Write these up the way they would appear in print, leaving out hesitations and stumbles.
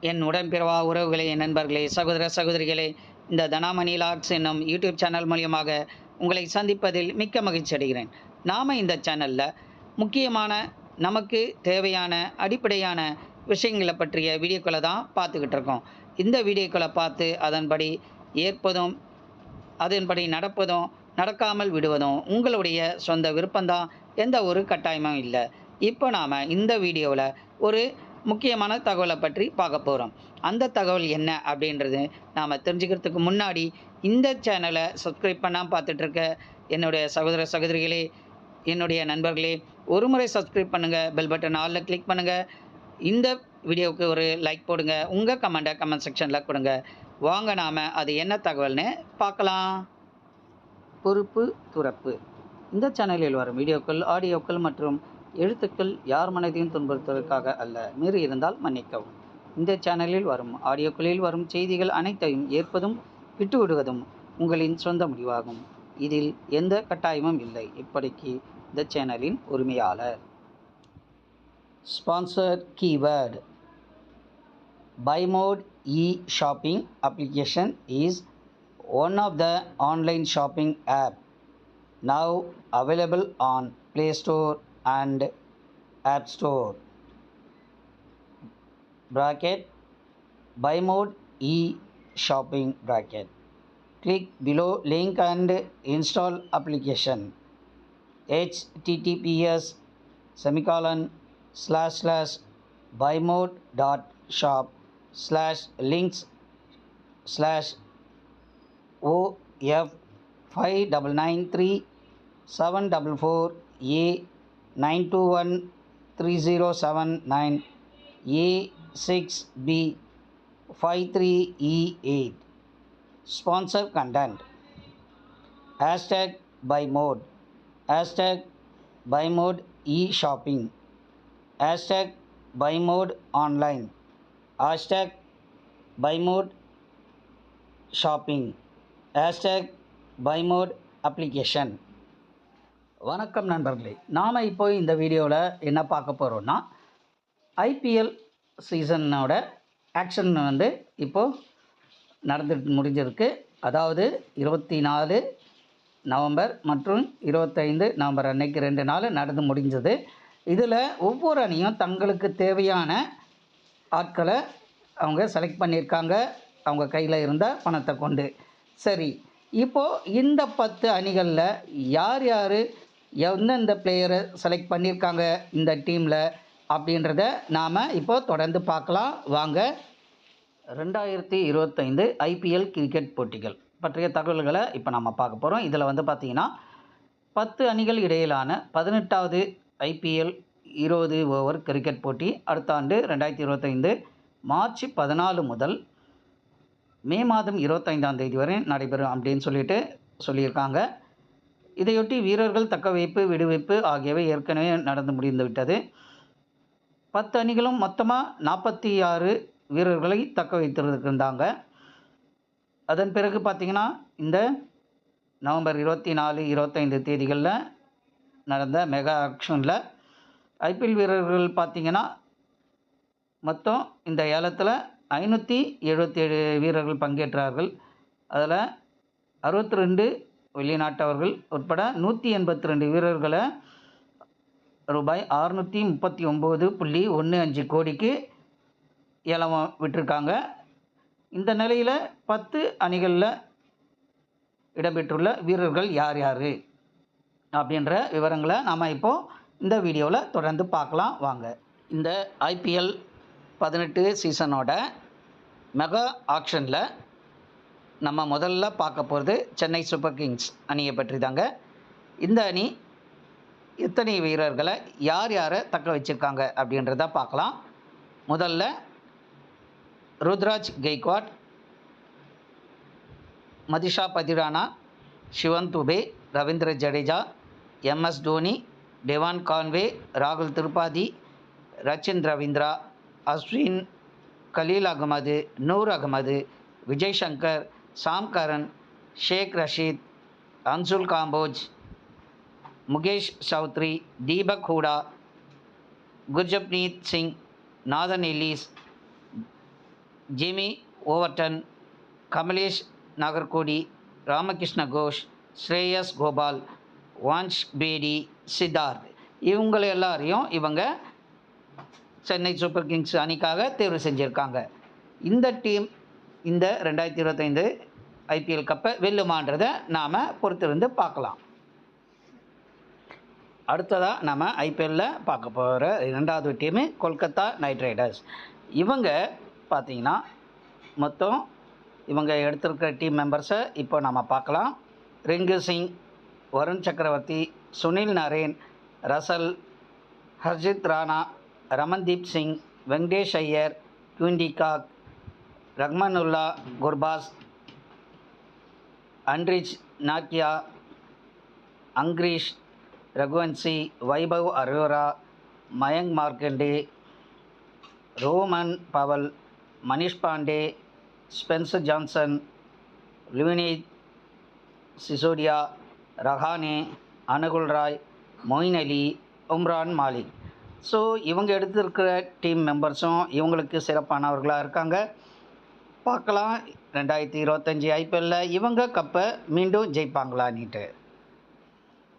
என் உடன்பிறவா உறவுகளே, என் நண்பர்களே, சகோதர சகோதரிகளே, இந்த தனாமணி லாக்ஸ் என்னும் யூடியூப் சேனல் மூலியமாக உங்களை சந்திப்பதில் மிக்க மகிழ்ச்சி அடைகிறேன். நாம இந்த சேனல்ல முக்கியமான நமக்கு தேவையான அடிப்படையான விஷயங்கள பற்றிய வீடியோக்கள தான் பார்த்துக்கிட்டு இருக்கோம். இந்த வீடியோக்கள பார்த்து அதன்படி ஏற்பதும், அதன்படி நடப்பதும், நடக்காமல் விடுவதும் உங்களுடைய சொந்த விருப்பம் தான். எந்த ஒரு கட்டாயமும் இல்ல. இப்போ நாம இந்த வீடியோவுல ஒரு முக்கியமான தகவல பற்றி பார்க்க போறோம். அந்த தகவல் என்ன அப்படின்றது நாம தெரிஞ்சுக்கிறதுக்கு முன்னாடி, இந்த சேனல சப்ஸ்கிரைப் பண்ணாம பார்த்துட்டு இருக்க என்னுடைய சகோதர சகோதரிகளே, என்னுடைய நண்பர்களே, ஒரு முறை சப்ஸ்கிரைப் பண்ணுங்க. பெல் பட்டன் ஆல்ல கிளிக் பண்ணுங்க. இந்த வீடியோவுக்கு ஒரு லைக் போடுங்க. உங்க கமெண்ட்ட கமெண்ட் செக்ஷன்ல கொடுங்க. வாங்க நாம அது என்ன தகவல்னு பார்க்கலாம். பொறுப்பு துறப்பு. இந்த சேனலில் வரும் வீடியோக்கள், ஆடியோக்கள் மற்றும் எழுத்துக்கள் யார் மனதையும் துன்புறுத்துவதற்காக அல்ல. மீறி இருந்தால் மன்னிக்கவும். இந்த சேனலில் வரும் ஆடியோக்களில் வரும் செய்திகள் அனைத்தையும் ஏற்பதும் விட்டுவிடுவதும் உங்களின் சொந்த முடிவாகும். இதில் எந்த கட்டாயமும் இல்லை. இப்படிக்கு இந்த சேனலின் உரிமையாளர். Sponsor keyword. BuyMode e-shopping application is one of the online shopping app now available on Play Store and App Store. Bracket BuyMode e-shopping bracket. Click below link and install application. https://buyMode.shop/links/OF593744A9213079A6B53E8. Sponsor content. Hashtag BuyMode. Hashtag BuyMode e-shopping. Hashtag BuyMode online. Hashtag BuyMode shopping. Hashtag BuyMode application. வணக்கம் நண்பர்களே. நாம் இப்போ இந்த வீடியோவில் என்ன பார்க்க போகிறோம்னா, IPL சீசனோட action இப்போது நடந்துட்டு முடிஞ்சிருக்கு. அதாவது 24 நவம்பர் மற்றும் 25 நவம்பர் அன்னைக்கு 2 நாள் நடந்து முடிஞ்சது. இதில் ஒவ்வொரு அணியும் தங்களுக்கு தேவையான ஆட்களை அவங்க செலக்ட் பண்ணியிருக்காங்க, அவங்க கையில் இருந்த பணத்தை கொண்டு. சரி, இப்போது இந்த 10 அணிகளில் யார் யார் எந்தெந்த பிளேயரை செலக்ட் பண்ணியிருக்காங்க இந்த டீமில் அப்படின்றத நாம் இப்போது தொடர்ந்து பார்க்கலாம். வாங்க. 2025 ஐபிஎல் கிரிக்கெட் போட்டிகள் பற்றிய தகவல்களை இப்போ நம்ம பார்க்க போகிறோம். இதில் பார்த்தீங்கன்னா 10 அணிகள் இடையிலான 18வது ஐபிஎல் 20 ஓவர் கிரிக்கெட் போட்டி அடுத்த ஆண்டு 2025 மார்ச் 14 முதல் மே மாதம் 25ஆம் தேதி வரை நடைபெறும் அப்படின்னு சொல்லியிருக்காங்க. இதையொட்டி வீரர்கள் தக்கவைப்பு, விடுவிப்பு ஆகியவை ஏற்கனவே நடந்து முடிந்து விட்டது. 10 அணிகளும் மொத்தமாக 46 வீரர்களை தக்க வைத்திருந்தாங்க. அதன் பிறகு பார்த்திங்கன்னா இந்த நவம்பர் 24, 25 தேதிகளில் நடந்த மெகா ஆக்ஷனில் ஐபிஎல் வீரர்கள் பார்த்திங்கன்னா மொத்தம் இந்த ஏலத்தில் 577 வீரர்கள் பங்கேற்றார்கள். அதில் 62 வெளிநாட்டவர்கள் உட்பட 182 வீரர்களை ரூபாய் 639.15 கோடிக்கு ஏலம் விட்டிருக்காங்க. இந்த நிலையில் 10 அணிகளில் இடம்பெற்றுள்ள வீரர்கள் யார் யார் அப்படின்ற விவரங்களை நாம் இப்போது இந்த வீடியோவில் தொடர்ந்து பார்க்கலாம். வாங்க. இந்த ஐபிஎல் 18 சீசனோட மெகா ஆக்ஷனில் நம்ம முதல்ல பார்க்க போகிறது சென்னை சூப்பர் கிங்ஸ் அணியை பற்றி தாங்க. இந்த அணி எத்தனை வீரர்களை யார் யாரை தக்க வச்சுருக்காங்க அப்படின்றத பார்க்கலாம். முதல்ல Ruturaj Gaikwad, Matheesha Pathirana, Shivam Dube, Ravindra Jadeja, MS Dhoni, Devon Conway, ராகுல் Tripathi, Rachin Ravindra, Ashwin, Khaleel Ahmed, Noor Ahmad, Vijay Shankar, Sam Curran, Shaik Rasheed, Anshul Kamboj, Mukesh Choudhary, Deepak Hooda, Gurjapneet Singh, Nathan Ellis, Jamie Overton, Kamlesh Nagarkoti, Ramakrishna Ghosh, Shreyas Gopal, Vansh Bedi, Siddharth இவங்கள எல்லாரையும் இவங்க சென்னை சூப்பர் கிங்ஸ் அணிக்காக தேர்வு செஞ்சுருக்காங்க. இந்த டீம் இந்த 2025 ஐபிஎல் கப்பை வெல்லுமான்றதை நாம் பொறுத்திருந்து பார்க்கலாம். அடுத்ததாக நம்ம ஐபிஎல்லில் பார்க்க போகிற 2வது டீமு கொல்கத்தா நைட் ரைடர்ஸ். இவங்க பார்த்திங்கன்னா மொத்தம் இவங்க எடுத்திருக்கிற டீம் மெம்பர்ஸை இப்போ நம்ம பார்க்கலாம். Ring Singh, Varun Chakravarthy, Sunil Narine, Russell, Harshit Rana, Ramandeep Singh, Venkatesh Iyer, Quinton de Kock, Rahmanullah Gurbaz, Anrich நாக்கியா, Angkrish Raghuvanshi, Vaibhav Arora, Mayank Markande, Rovman Powell, Manish Pandey, Spencer Johnson, Luvnith Sisodia, Rahane, Anukul Roy, Moeen Ali, Umran Malik. So இவங்க எடுத்திருக்கிற டீம் மெம்பர்ஸும் இவங்களுக்கு சிறப்பானவர்களாக இருக்காங்க. பார்க்கலாம் 2025 ஐபிஎல்லில் இவங்க கப்பை மீண்டும் ஜெயிப்பாங்களான்னுட்டு.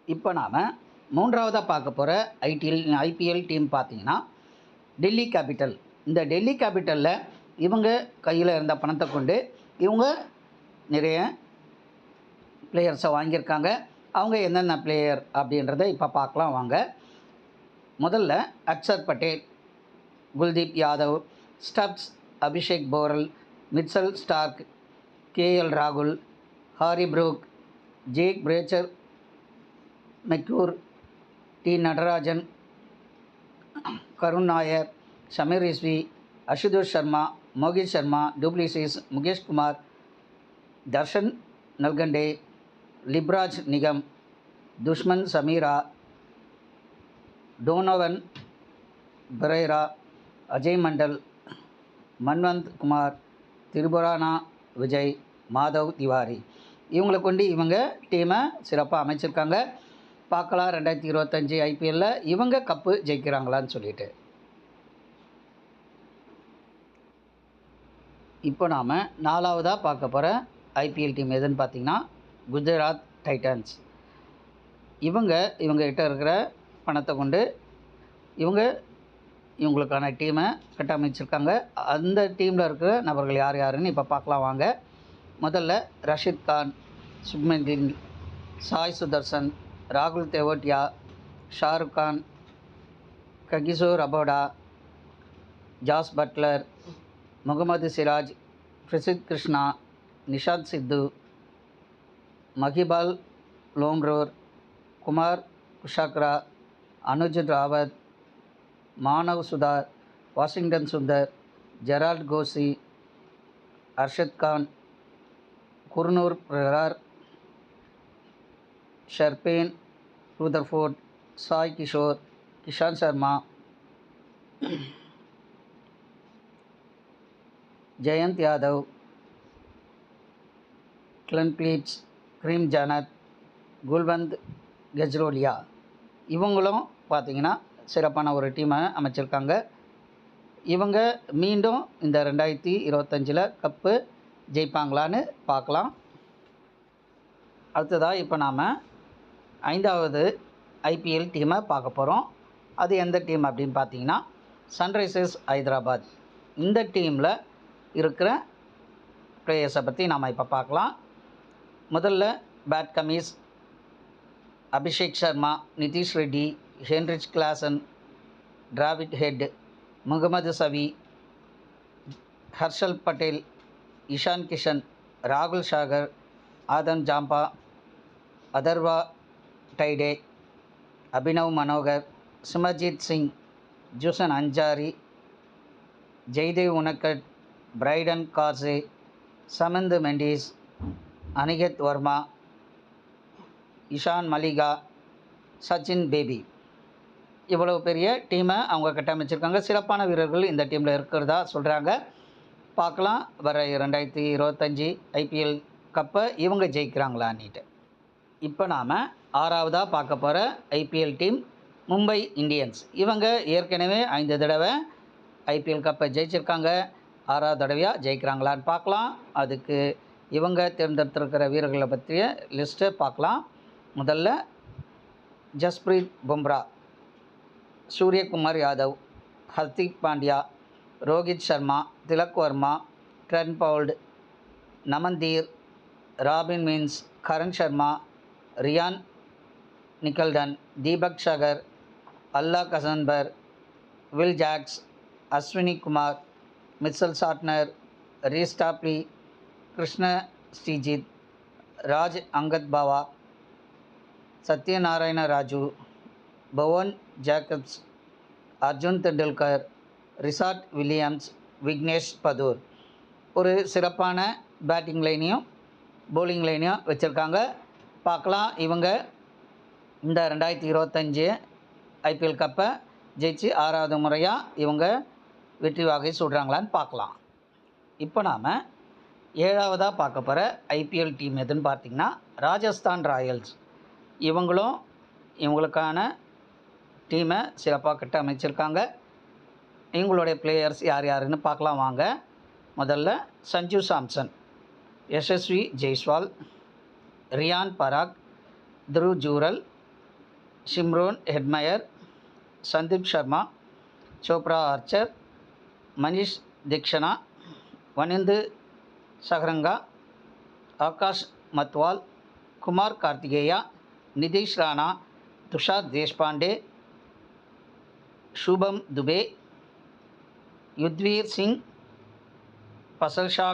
இப்போ நாம் 3வதாக பார்க்க போகிற ஐபிஎல் டீம் பார்த்திங்கன்னா டெல்லி கேபிட்டல். இந்த டெல்லி கேபிட்டலில் இவங்க கையில் இருந்த பணத்தை கொண்டு இவங்க நிறைய பிளேயர்ஸை வாங்கியிருக்காங்க. அவங்க என்னென்ன பிளேயர் அப்படின்றத இப்போ பார்க்கலாம் வாங்க. முதல்ல Axar Patel, Kuldeep Yadav, Stubbs, Abishek Porel, Mitchell Starc, KL ராகுல், Harry Brook, Jake Fraser, McGurk, T Natarajan, Karun Nair, Sameer Rizvi, Ashutosh Sharma, Mohit Sharma, du Plessis, Mukesh Kumar, Darshan Nalkande, Vipraj Nigam, Dushmantha Chameera, Donovan Ferreira, Ajay Mandal, Manvanth Kumar, Tripurana Vijay, Madhav Tiwari. இவங்களை கொண்டு இவங்க டீமை சிறப்பாக அமைச்சிருக்காங்க. பார்க்கலாம் 2025 ஐபிஎல்லில் இவங்க கப்பு ஜெயிக்கிறாங்களான்னு சொல்லிட்டு. இப்போ நாம் 4வதாக பார்க்க போகிற ஐபிஎல் டீம் எதுன்னு பார்த்திங்கன்னா குஜராத் டைட்டன்ஸ். இவங்ககிட்ட இருக்கிற பணத்தை கொண்டு இவங்களுக்கான டீமை கட்டமைச்சிருக்காங்க. அந்த டீமில் இருக்கிற நபர்கள் யார் யாருன்னு இப்போ பார்க்கலாம் வாங்க. முதல்ல ரஷித் கான், சுப்மன் கில், சாய் சுதர்சன், ராகுல் Tewatia, Shahrukh Khan, Kagiso Rabada, Jos Buttler, Mohammed Siraj, Prasidh Krishna, Nishant Sindhu, Mahipal Lomror, Kumar Kushagra, Anuj Rawat, Manav Suthar, Washington Sundar, Gerald Coetzee, Arshad Khan, Gurnoor Brar, Sherfane Rutherford, Sai Kishore, Ishant Sharma, Jayant Yadav, Glenn Phillips, Karim Janat, Kulwant Khejroliya. இவங்களும் பார்த்திங்கன்னா சிறப்பான ஒரு டீமை அமைச்சிருக்காங்க. இவங்க மீண்டும் இந்த 2025 கப்பு ஜெயிப்பாங்களான்னு பார்க்கலாம். அடுத்ததாக இப்போ நாம் 5வது ஐபிஎல் டீமை பார்க்க போகிறோம். அது எந்த டீம் அப்படின்னு பார்த்தீங்கன்னா சன்ரைசர்ஸ் ஹைதராபாத். இந்த டீமில் இருக்கிற பிளேயர்ஸை பற்றி நாம் இப்போ பார்க்கலாம். முதல்ல Pat Cummins, Abhishek Sharma, Nitish Reddy, Heinrich Klaasen, Travis Head, Mohammed Shami, Harshal Patel, Ishan Kishan, ராகுல் Chahar, Adam Zampa, Atharva Taide, Abhinav Manohar, Simarjeet Singh, Zeeshan Ansari, Jaydev Unadkat, Brydon Carse, Kamindu Mendis, Aniket Verma, Eshan Malinga, Sachin Baby. இவ்வளவு பெரிய டீமை அவங்க கட்டமைச்சிருக்காங்க. சிறப்பான வீரர்கள் இந்த டீமில் இருக்கிறதா சொல்கிறாங்க. பார்க்கலாம் வர 2025 ஐபிஎல் கப்பை இவங்க ஜெயிக்கிறாங்களான்னுட்டு. இப்போ நாம் 6வதாக பார்க்க போகிற ஐபிஎல் டீம் மும்பை இந்தியன்ஸ். இவங்க ஏற்கனவே 5 தடவை ஐபிஎல் கப்பை ஜெயிச்சிருக்காங்க. 6வது தடவையாக ஜெயிக்கிறாங்களான்னு பார்க்கலாம். அதுக்கு இவங்க தேர்ந்தெடுத்திருக்கிற வீரர்களை பற்றிய லிஸ்ட்டை பார்க்கலாம். முதல்ல Jasprit Bumrah, Suryakumar Yadav, Hardik Pandya, Rohit Sharma, Tilak Verma, trend bowled, Naman Dhir, robin means, Karan Sharma, Ryan நிக்கல்டன், Deepak சகர், அல்லா Ghazanfar, will Jacks, Ashwini Kumar, Mitchell Santner, Reece Topley, Krishna Sreejith, Raj Angad Bava, Satyanarayana Raju, Pawan Jacobs, Arjun Tendulkar, resort Williams, Vignesh Badur. ஒரு சிறப்பான பேட்டிங் லைனையும் பவுலிங் லைனையும் வச்சுருக்காங்க. பார்க்கலாம் இவங்க இந்த 2025 ஐபிஎல் கப்பை ஜெயிச்சு 6வது முறையாக இவங்க வெற்றி வாகை சூடுறாங்களான்னு பார்க்கலாம். இப்போ நாம் 7வதாக பார்க்க போகிற ஐபிஎல் டீம் எதுன்னு பார்த்திங்கன்னா ராஜஸ்தான் ராயல்ஸ். இவங்களும் இவங்களுக்கான டீமை சிறப்பாக கட்டமைச்சிருக்காங்க. இவங்களுடைய பிளேயர்ஸ் யார் யாருன்னு பார்க்கலாம் வாங்க. முதல்ல Sanju Samson, Yashasvi Jaiswal, Riyan Parag, Dhruv Jurel, Shimron Hetmyer, Sandeep Sharma, Jofra Archer, Maheesh Theekshana, Wanindu Hasaranga, Akash Madhwal, Kumar Kartikeya, Nitish Rana, Tushar Deshpande, Shubham Dubey, Yudhvir Singh, Fazal Haq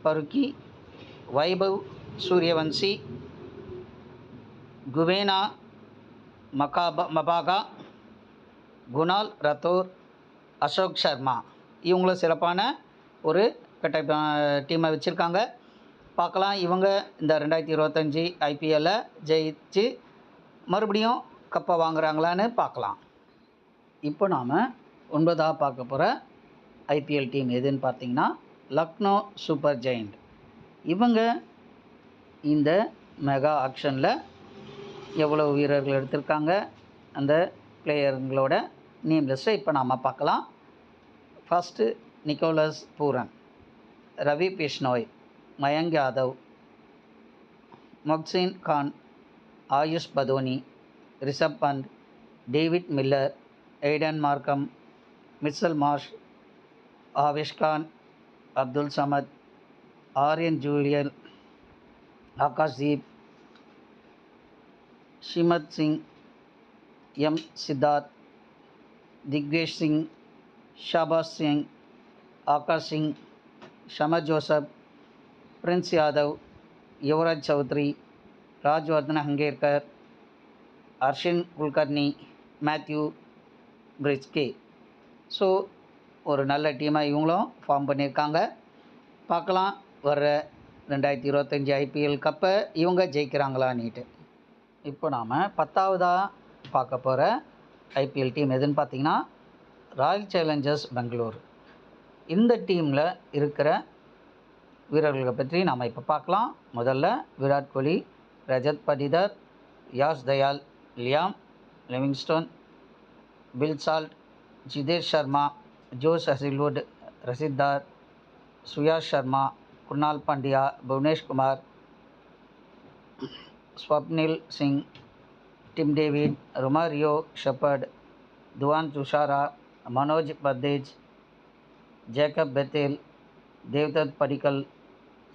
परुकी, Vaibhav Suryavanshi, गुवेना मबागा, Kunal Rathore, Ashok Sharma. இவங்களும் சிறப்பான ஒரு டீமை வச்சுருக்காங்க. பார்க்கலாம் இவங்க இந்த 2025 ஐபிஎல்லை ஜெயிச்சு மறுபடியும் கப்பை வாங்குறாங்களான்னு பார்க்கலாம். இப்போ நாம் 9வது பார்க்க போகிற ஐபிஎல் டீம் எதுன்னு பார்த்திங்கன்னா லக்னோ சூப்பர் ஜெயண்ட். இவங்க இந்த மெகா ஆக்ஷனில் எவ்வளோ வீரர்கள் எடுத்திருக்காங்க, அந்த பிளேயருங்களோட நேம் லிஸ்ட்டை இப்போ நாம் பார்க்கலாம். First Nicholas Pooran, Ravi Bishnoi, Mayank Yadav, Mohsin Khan, Ayush Badoni, Rishabh Pant, David Miller, Aiden Markram, Mitchell Marsh, Avesh Khan, Abdul Samad, Aryan Juyal, Akashdeep, Himmat Singh, M Siddharth, Digvesh Singh, Shahbaz Singh, Akash Singh, Shamar Joseph, Prince Yadav, Yuvraj Chaudhary, Rajvardhan Hangargekar, Arshin Kulkarni, Matthew Breetzke. So ஒரு நல்ல டீமாக இவங்களும் ஃபார்ம் பண்ணியிருக்காங்க. பார்க்கலாம் வர்ற 2025 ஐபிஎல் கப்பை இவங்க ஜெயிக்கிறாங்களான்னுட்டு. இப்போ நாம் 10வதாக பார்க்க போகிற ஐபிஎல் டீம் எதுன்னு பார்த்திங்கன்னா ராயல் சேலஞ்சர்ஸ் பெங்களூர். இந்த டீமில் இருக்கிற வீரர்களை பற்றி நாம் இப்போ பார்க்கலாம். முதல்ல Virat Kohli, Rajat Patidar, Yash Dayal, Liam Livingstone, bill salt, Jitesh Sharma, Jose Hazlewood, ரசித்தார், Suyash Sharma, Krunal Pandya, Bhuvanesh Kumar, Swapnil Singh, Tim David, Romario shepherd, துவான் Dushara, Manoj பர்தேஜ், Jacob Bethel, Devdutt படிக்கல்,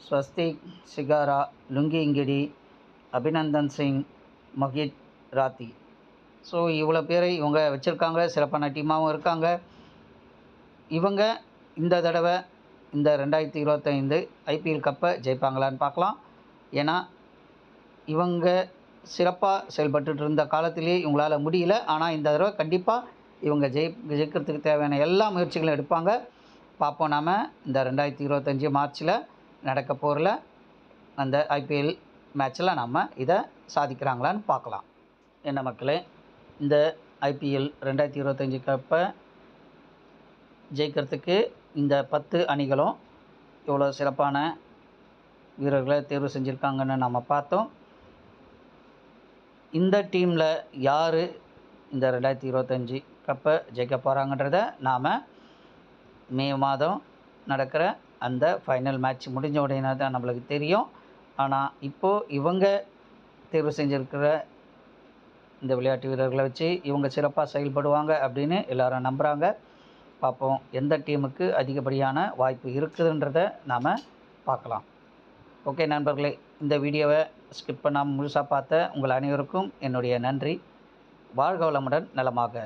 Swastik shikara, Lungi Ngidi, Abhinandan Singh, Mohit Rathi. So இவ்வளோ பேரை இவங்க வச்சுருக்காங்க. சிறப்பான டீமாகவும் இருக்காங்க. இவங்க இந்த தடவை இந்த 2025 ஐபிஎல் கப்பை ஜெயிப்பாங்களான்னு பார்க்கலாம். ஏன்னா இவங்க சிறப்பாக செயல்பட்டு இருந்த காலத்திலே இவங்களால் முடியல. ஆனால் இந்த தடவை கண்டிப்பாக இவங்க ஜெயிக்கிறதுக்கு தேவையான எல்லா முயற்சிகளும் எடுப்பாங்க. பார்ப்போம் நாம் இந்த 2025 மார்ச்சில் நடக்க போகிற அந்த ஐபிஎல் மேட்ச்சில் நம்ம இதை சாதிக்கிறாங்களான்னு பார்க்கலாம். என்ன மக்களே, இந்த ஐபிஎல் 2025 கப்பை ஜெயிக்கிறதுக்கு இந்த 10 அணிகளும் எவ்வளோ சிறப்பான வீரர்களை தேர்வு செஞ்சுருக்காங்கன்னு நம்ம பார்த்தோம். இந்த டீமில் யார் இந்த 2025 கப்பை ஜெயிக்க போகிறாங்கன்றத நாம் மே மாதம் நடக்கிற அந்த ஃபைனல் மேட்ச் முடிஞ்ச உடனே தான் நம்மளுக்கு தெரியும். ஆனால் இப்போது இவங்க தேர்வு செஞ்சுருக்கிற இந்த விளையாட்டு வீரர்களை வச்சு இவங்க சிறப்பாக செயல்படுவாங்க அப்படின்னு எல்லாரும் நம்புகிறாங்க. பார்ப்போம் எந்த டீமுக்கு அதிகப்படியான வாய்ப்பு இருக்குதுன்றதை நாம் பார்க்கலாம். ஓகே நண்பர்களே, இந்த வீடியோவை ஸ்கிப் பண்ணாமல் முழுசாக பார்த்த உங்கள் அனைவருக்கும் என்னுடைய நன்றி. வாழ்க வளமுடன், நலமாக.